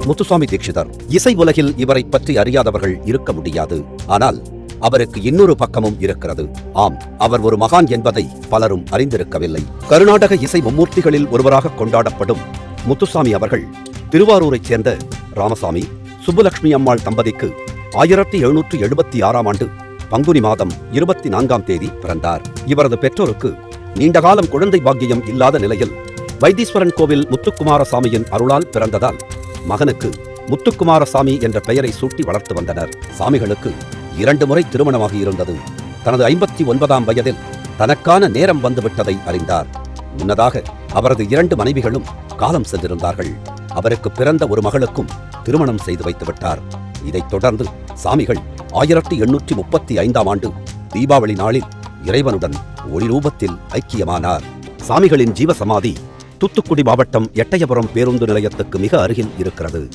முத்துசாமி தீட்சிதர். இசை உலகில் இவரை பற்றி அறியாதவர்கள் இருக்க முடியாது. ஆனால் அவருக்கு இன்னொரு பக்கமும் இருக்கிறது. ஆம், அவர் ஒரு மகான் என்பதை பலரும் அறிந்திருக்கவில்லை. கர்நாடக இசை மும்மூர்த்திகளில் ஒருவராக கொண்டாடப்படும் முத்துசாமி அவர்கள் திருவாரூரைச் சேர்ந்த ராமசாமி சுப்புலட்சுமி அம்மாள் தம்பதிக்கு 1776ஆம் ஆண்டு பங்குனி மாதம் 24ஆம் தேதி பிறந்தார். இவரது பெற்றோருக்கு நீண்டகாலம் குழந்தை பாக்கியம் இல்லாத நிலையில் வைத்தீஸ்வரன் கோவில் முத்துக்குமாரசாமியின் அருளால் பிறந்ததால் மகனுக்கு முத்துக்குமாரசாமி என்ற பெயரை சூட்டி வளர்த்து வந்தனர். சாமிகளுக்கு 2 முறை திருமணமாகி இருந்தது. தனது 59ஆம் வயதில் தனக்கான நேரம் வந்துவிட்டதை அறிந்தார். முன்னதாக அவரது 2 மனைவிகளும் காலம் சென்றிருந்தார்கள். அவருக்கு பிறந்த ஒரு மகளுக்கும் திருமணம் செய்து வைத்துவிட்டார். இதைத் தொடர்ந்து சாமிகள் 1835ஆம் ஆண்டு தீபாவளி நாளில் இறைவனுடன் ஒளி ரூபத்தில் ஐக்கியமானார். சாமிகளின் ஜீவசமாதி தூத்துக்குடி மாவட்டம் எட்டயபுரம் பேருந்து நிலையத்துக்கு மிக அருகில் இருக்கிறது.